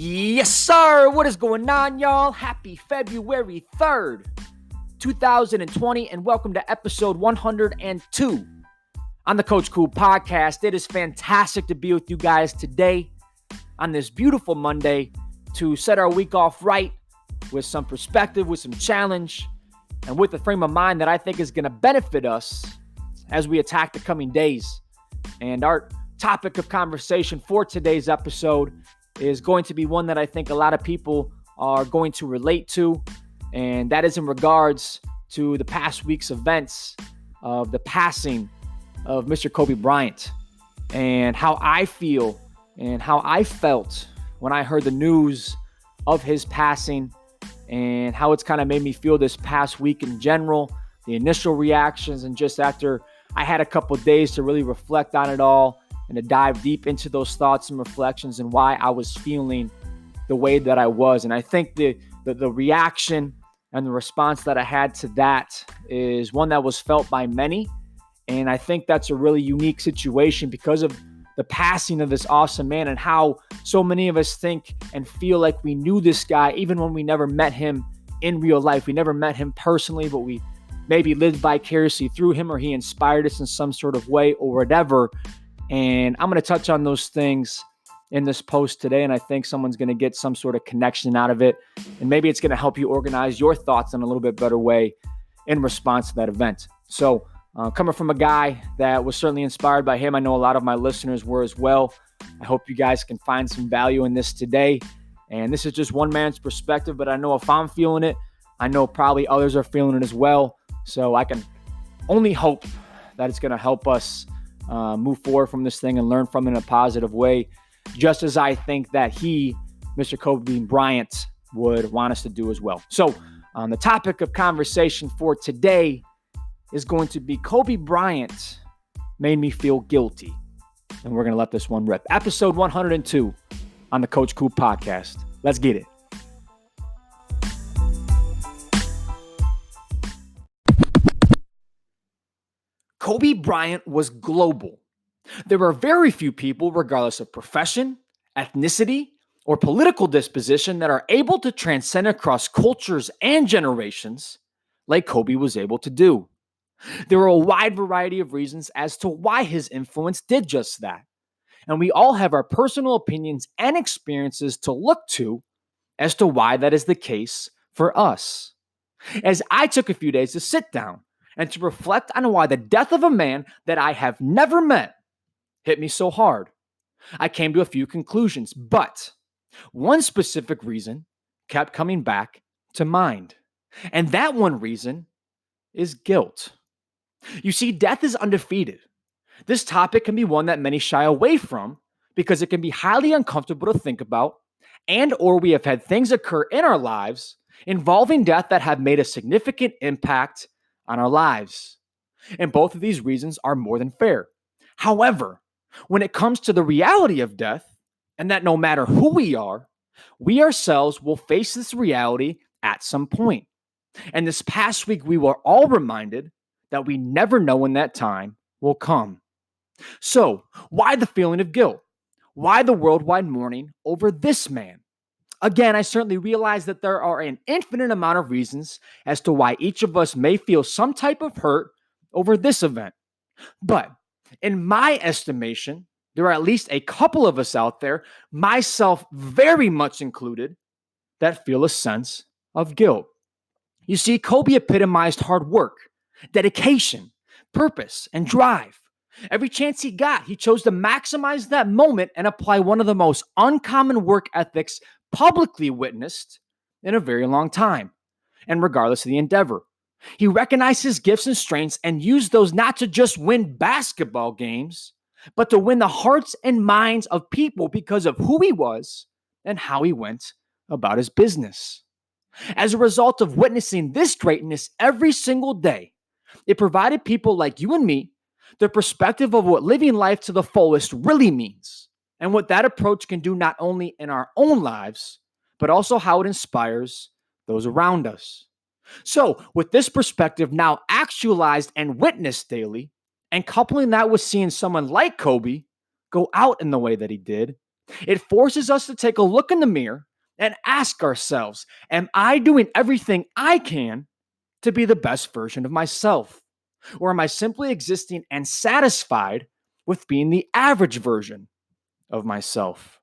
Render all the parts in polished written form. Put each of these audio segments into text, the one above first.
Yes, sir. What is going on, y'all? Happy February 3rd, 2020, and welcome to episode 102 on the Coach Cool podcast. It is fantastic to be with you guys today on this beautiful Monday to set our week off right with some perspective, with some challenge, and with a frame of mind that I think is going to benefit us as we attack the coming days. And our topic of conversation for today's episode is going to be one that I think a lot of people are going to relate to, and that is in regards to the past week's events of the passing of Mr. Kobe Bryant, and how I feel and how I felt when I heard the news of his passing, and how it's kind of made me feel this past week in general, the initial reactions, and just after I had a couple days to really reflect on it all and to dive deep into those thoughts and reflections and why I was feeling the way that I was. And I think the reaction and the response that I had to that is one that was felt by many. And I think that's a really unique situation because of the passing of this awesome man and how so many of us think and feel like we knew this guy even when we never met him in real life. We never met him personally, but we maybe lived vicariously through him, or he inspired us in some sort of way or whatever. And I'm going to touch on those things in this post today, and I think someone's going to get some sort of connection out of it, and maybe it's going to help you organize your thoughts in a little bit better way in response to that event. So coming from a guy that was certainly inspired by him, I know a lot of my listeners were as well. I hope you guys can find some value in this today. And this is just one man's perspective, but I know if I'm feeling it, I know probably others are feeling it as well. So I can only hope that it's going to help us move forward from this thing and learn from it in a positive way, just as I think that he, Mr. Kobe Bryant, would want us to do as well. So the topic of conversation for today is going to be Kobe Bryant made me feel guilty. And we're going to let this one rip. Episode 102 on the Coach Cool podcast. Let's get it. Kobe Bryant was global. There are very few people, regardless of profession, ethnicity, or political disposition, that are able to transcend across cultures and generations like Kobe was able to do. There are a wide variety of reasons as to why his influence did just that. And we all have our personal opinions and experiences to look to as to why that is the case for us. As I took a few days to sit down and to reflect on why the death of a man that I have never met hit me so hard, I came to a few conclusions, but one specific reason kept coming back to mind. And that one reason is guilt. You see, death is undefeated. This topic can be one that many shy away from because it can be highly uncomfortable to think about, and or we have had things occur in our lives involving death that have made a significant impact on our lives. And both of these reasons are more than fair. However, when it comes to the reality of death, and that no matter who we are, we ourselves will face this reality at some point. And this past week, we were all reminded that we never know when that time will come. So, why the feeling of guilt? Why the worldwide mourning over this man? Again, I certainly realize that there are an infinite amount of reasons as to why each of us may feel some type of hurt over this event. But in my estimation, there are at least a couple of us out there, myself very much included, that feel a sense of guilt. You see, Kobe epitomized hard work, dedication, purpose, and drive. Every chance he got, he chose to maximize that moment and apply one of the most uncommon work ethics publicly witnessed in a very long time, and regardless of the endeavor. He recognized his gifts and strengths and used those not to just win basketball games, but to win the hearts and minds of people because of who he was and how he went about his business. As a result of witnessing this greatness every single day, it provided people like you and me the perspective of what living life to the fullest really means, and what that approach can do not only in our own lives, but also how it inspires those around us. So, with this perspective now actualized and witnessed daily, and coupling that with seeing someone like Kobe go out in the way that he did, It forces us to take a look in the mirror and ask ourselves, am I doing everything I can to be the best version of myself? Or am I simply existing and satisfied with being the average version of myself?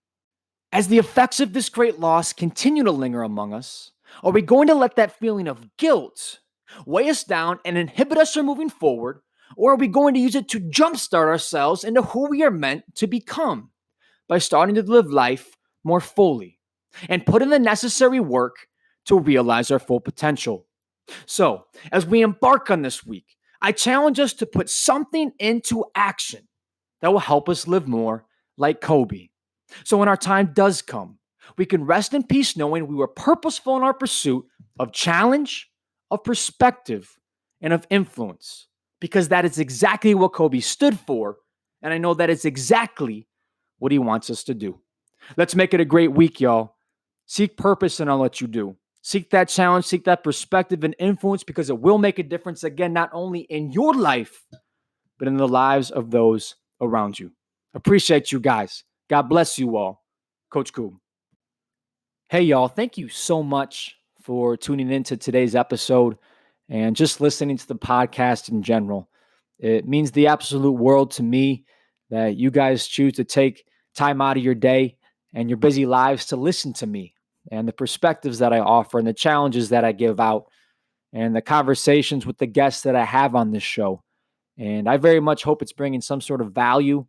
As the effects of this great loss continue to linger among us, are we going to let that feeling of guilt weigh us down and inhibit us from moving forward? Or are we going to use it to jumpstart ourselves into who we are meant to become by starting to live life more fully and put in the necessary work to realize our full potential? So, as we embark on this week, I challenge us to put something into action that will help us live more like Kobe. So when our time does come, we can rest in peace knowing we were purposeful in our pursuit of challenge, of perspective, and of influence, because that is exactly what Kobe stood for. And I know that it's exactly what he wants us to do. Let's make it a great week, y'all. Seek purpose in all that you do. Seek that challenge, seek that perspective and influence, because it will make a difference, again, not only in your life, but in the lives of those around you. Appreciate you guys. God bless you all. Coach Koob. Hey, y'all. Thank you so much for tuning into today's episode and just listening to the podcast in general. It means the absolute world to me that you guys choose to take time out of your day and your busy lives to listen to me and the perspectives that I offer and the challenges that I give out and the conversations with the guests that I have on this show. And I very much hope it's bringing some sort of value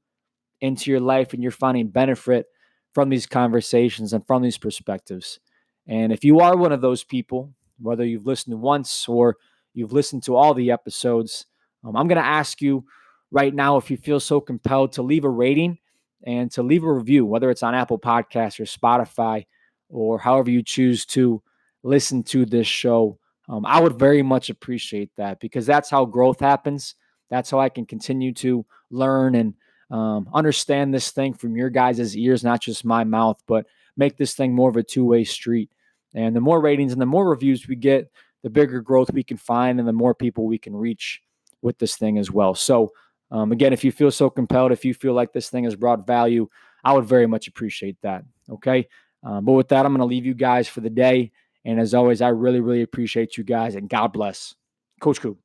into your life and you're finding benefit from these conversations and from these perspectives. And if you are one of those people, whether you've listened once or you've listened to all the episodes, I'm going to ask you right now, if you feel so compelled, to leave a rating and to leave a review, whether it's on Apple Podcasts or Spotify or however you choose to listen to this show. I would very much appreciate that, because that's how growth happens. That's how I can continue to learn and understand this thing from your guys' ears, not just my mouth, but make this thing more of a two-way street. And the more ratings and the more reviews we get, the bigger growth we can find and the more people we can reach with this thing as well. So again, if you feel so compelled, if you feel like this thing has brought value, I would very much appreciate that. Okay. But with that, I'm going to leave you guys for the day. And as always, I really, really appreciate you guys, and God bless. Coach Coop.